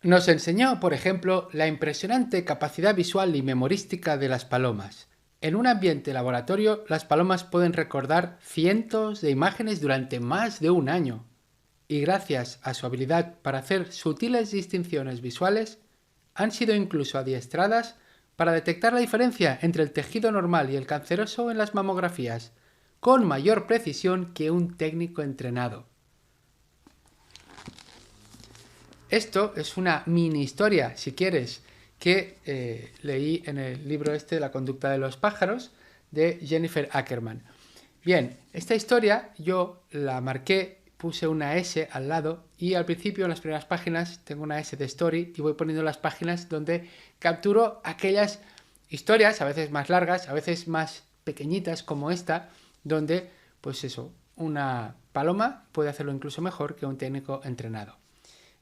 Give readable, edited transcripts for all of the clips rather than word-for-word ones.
Nos enseñó, por ejemplo, la impresionante capacidad visual y memorística de las palomas. En un ambiente laboratorio, las palomas pueden recordar cientos de imágenes durante más de un año. Y gracias a su habilidad para hacer sutiles distinciones visuales, han sido incluso adiestradas para detectar la diferencia entre el tejido normal y el canceroso en las mamografías, con mayor precisión que un técnico entrenado. Esto es una mini historia, si quieres, que leí en el libro este, La conducta de los pájaros, de Jennifer Ackerman. Bien, esta historia yo la marqué, puse una S al lado y al principio en las primeras páginas tengo una S de story y voy poniendo las páginas donde capturo aquellas historias, a veces más largas, a veces más pequeñitas como esta, donde, pues eso, una paloma puede hacerlo incluso mejor que un técnico entrenado.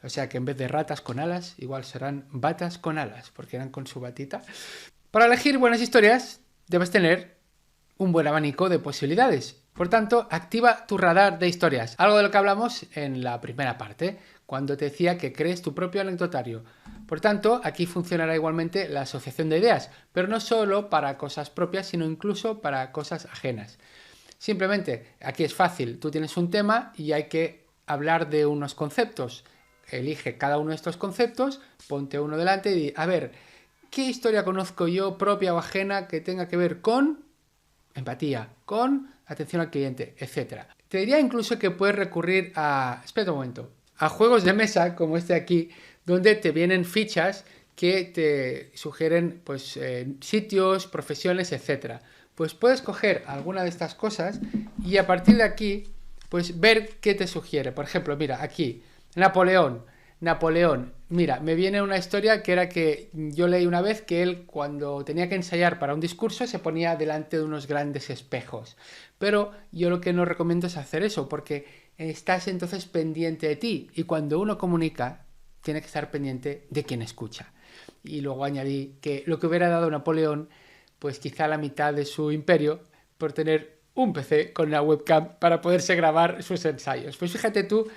O sea que en vez de ratas con alas, igual serán batas con alas, porque eran con su batita. Para elegir buenas historias, debes tener un buen abanico de posibilidades. Por tanto, activa tu radar de historias. Algo de lo que hablamos en la primera parte, cuando te decía que crees tu propio anecdotario. Por tanto, aquí funcionará igualmente la asociación de ideas, pero no solo para cosas propias, sino incluso para cosas ajenas. Simplemente, aquí es fácil. Tú tienes un tema y hay que hablar de unos conceptos. Elige cada uno de estos conceptos, ponte uno delante y di, a ver, ¿qué historia conozco yo, propia o ajena, que tenga que ver con empatía, con atención al cliente, etcétera? Te diría incluso que puedes recurrir a, espera un momento, a juegos de mesa como este aquí, donde te vienen fichas que te sugieren pues sitios, profesiones, etcétera. Pues puedes coger alguna de estas cosas y a partir de aquí pues ver qué te sugiere. Por ejemplo, mira, aquí Napoleón. Mira, me viene una historia que era que yo leí una vez que él cuando tenía que ensayar para un discurso se ponía delante de unos grandes espejos. Pero yo lo que no recomiendo es hacer eso porque estás entonces pendiente de ti y cuando uno comunica tiene que estar pendiente de quien escucha. Y luego añadí que lo que hubiera dado Napoleón, pues quizá la mitad de su imperio por tener un PC con una webcam para poderse grabar sus ensayos. Pues fíjate tú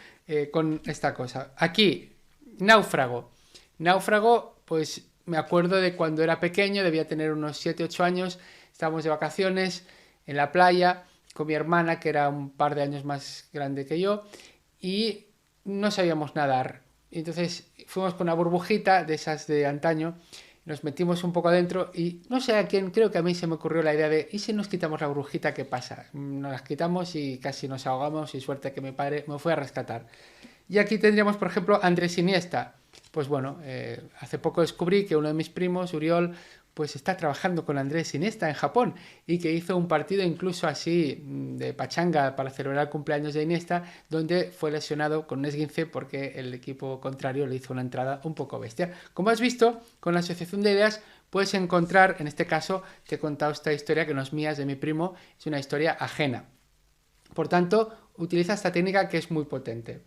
con esta cosa. Aquí, náufrago. Náufrago, pues me acuerdo de cuando era pequeño, debía tener unos 7-8 años, estábamos de vacaciones en la playa con mi hermana, que era un par de años más grande que yo, y no sabíamos nadar. Entonces fuimos con una burbujita de esas de antaño, nos metimos un poco adentro y no sé a quién, creo que a mí se me ocurrió la idea de ¿y si nos quitamos la burbujita? ¿Qué pasa? Nos las quitamos y casi nos ahogamos y suerte que mi padre me fue a rescatar. Y aquí tendríamos, por ejemplo, Andrés Iniesta. Pues bueno, hace poco descubrí que uno de mis primos, Uriol, pues está trabajando con Andrés Iniesta en Japón y que hizo un partido incluso así de pachanga para celebrar el cumpleaños de Iniesta, donde fue lesionado con un esguince porque el equipo contrario le hizo una entrada un poco bestia. Como has visto, con la asociación de ideas puedes encontrar, en este caso, te he contado esta historia que no es mía, es de mi primo, es una historia ajena. Por tanto, utiliza esta técnica que es muy potente.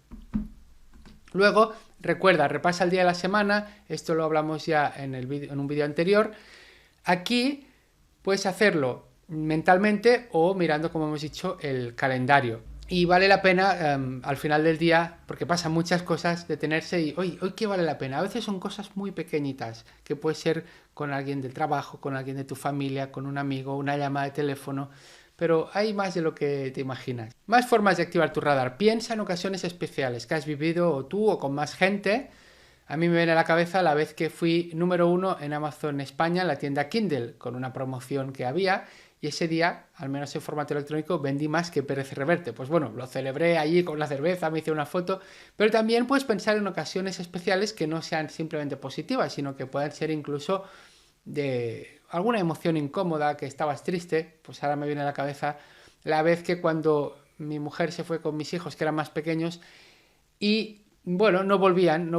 Luego, recuerda, repasa el día de la semana, esto lo hablamos ya en un vídeo anterior. Aquí puedes hacerlo mentalmente o mirando, como hemos dicho, el calendario. Y vale la pena al final del día, porque pasan muchas cosas, detenerse y hoy qué vale la pena. A veces son cosas muy pequeñitas, que puede ser con alguien del trabajo, con alguien de tu familia, con un amigo, una llamada de teléfono. Pero hay más de lo que te imaginas. Más formas de activar tu radar. Piensa en ocasiones especiales que has vivido o tú o con más gente. A mí me viene a la cabeza la vez que fui número 1 en Amazon España en la tienda Kindle con una promoción que había y ese día, al menos en formato electrónico, vendí más que Pérez Reverte. Pues bueno, lo celebré allí con la cerveza, me hice una foto, pero también puedes pensar en ocasiones especiales que no sean simplemente positivas, sino que puedan ser incluso de alguna emoción incómoda, que estabas triste. Pues ahora me viene a la cabeza la vez que cuando mi mujer se fue con mis hijos que eran más pequeños y bueno, no volvían,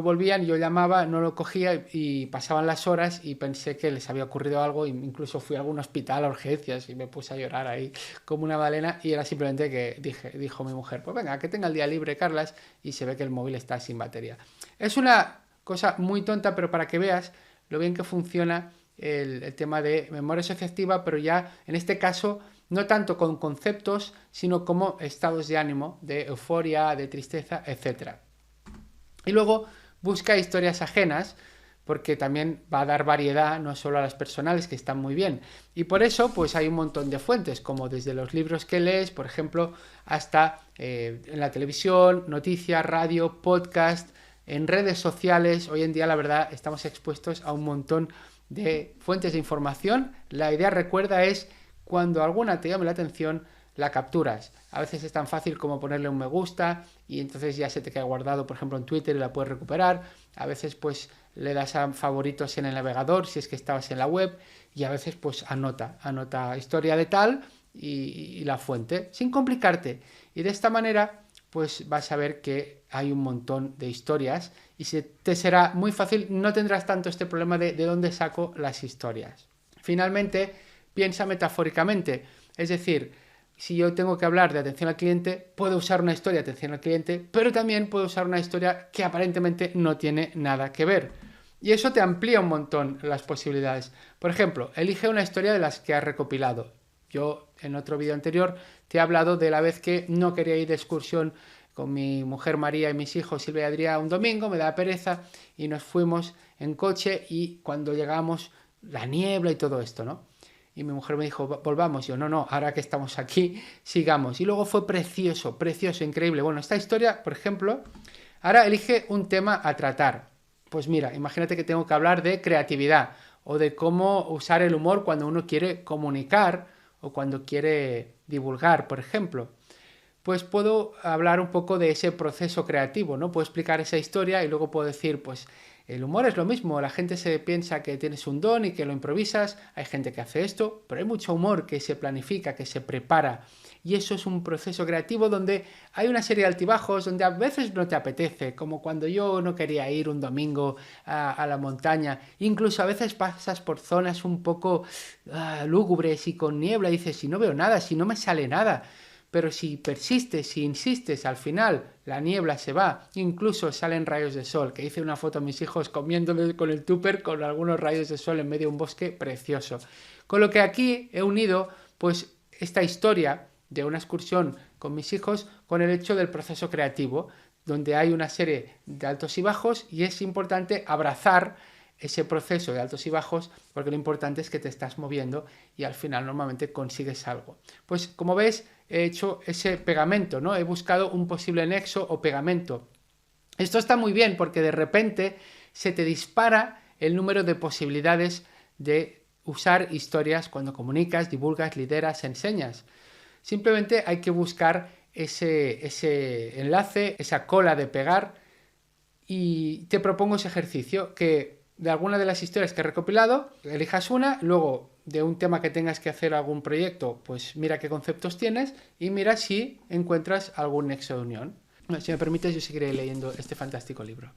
yo llamaba, no lo cogía y pasaban las horas y pensé que les había ocurrido algo, incluso fui a algún hospital a urgencias y me puse a llorar ahí como una balena y era simplemente que dijo mi mujer, pues venga, que tenga el día libre, Carlas, y se ve que el móvil está sin batería. Es una cosa muy tonta, pero para que veas lo bien que funciona el tema de memoria asociativa, pero ya en este caso no tanto con conceptos, sino como estados de ánimo, de euforia, de tristeza, etc. Y luego busca historias ajenas, porque también va a dar variedad, no solo a las personales, que están muy bien. Y por eso, pues hay un montón de fuentes, como desde los libros que lees, por ejemplo, hasta en la televisión, noticias, radio, podcast, en redes sociales. Hoy en día, la verdad, estamos expuestos a un montón de fuentes de información. La idea, recuerda, es cuando alguna te llame la atención, la capturas. A veces es tan fácil como ponerle un me gusta y entonces ya se te queda guardado, por ejemplo, en Twitter y la puedes recuperar. A veces pues le das a favoritos en el navegador si es que estabas en la web, y a veces pues anota historia de tal y la fuente, sin complicarte. Y de esta manera pues vas a ver que hay un montón de historias y te será muy fácil, no tendrás tanto este problema de dónde saco las historias. Finalmente, piensa metafóricamente, es decir, si yo tengo que hablar de atención al cliente, puedo usar una historia de atención al cliente, pero también puedo usar una historia que aparentemente no tiene nada que ver. Y eso te amplía un montón las posibilidades. Por ejemplo, elige una historia de las que has recopilado. Yo en otro vídeo anterior te he hablado de la vez que no quería ir de excursión con mi mujer María y mis hijos Silvia y Adrián un domingo, me daba pereza y nos fuimos en coche y cuando llegamos la niebla y todo esto, ¿no? Y mi mujer me dijo, volvamos. Yo, no, ahora que estamos aquí, sigamos. Y luego fue precioso, increíble. Bueno, esta historia, por ejemplo, ahora elige un tema a tratar. Pues mira, imagínate que tengo que hablar de creatividad o de cómo usar el humor cuando uno quiere comunicar o cuando quiere divulgar, por ejemplo. Pues puedo hablar un poco de ese proceso creativo, ¿no? Puedo explicar esa historia y luego puedo decir, pues el humor es lo mismo, la gente se piensa que tienes un don y que lo improvisas, hay gente que hace esto, pero hay mucho humor que se planifica, que se prepara, y eso es un proceso creativo donde hay una serie de altibajos, donde a veces no te apetece, como cuando yo no quería ir un domingo a la montaña, incluso a veces pasas por zonas un poco lúgubres y con niebla y dices, si no veo nada, si no me sale nada. Pero si persistes, si insistes, al final la niebla se va, incluso salen rayos de sol, que hice una foto a mis hijos comiéndole con el tupper con algunos rayos de sol en medio de un bosque precioso. Con lo que aquí he unido pues esta historia de una excursión con mis hijos con el hecho del proceso creativo, donde hay una serie de altos y bajos y es importante abrazar ese proceso de altos y bajos, porque lo importante es que te estás moviendo y al final normalmente consigues algo. Pues como ves, he hecho ese pegamento, ¿no? He buscado un posible nexo o pegamento. Esto está muy bien porque de repente se te dispara el número de posibilidades de usar historias cuando comunicas, divulgas, lideras, enseñas. Simplemente hay que buscar ese enlace, esa cola de pegar, y te propongo ese ejercicio que de alguna de las historias que he recopilado, elijas una, luego de un tema que tengas que hacer algún proyecto, pues mira qué conceptos tienes y mira si encuentras algún nexo de unión. Si me permites, yo seguiré leyendo este fantástico libro.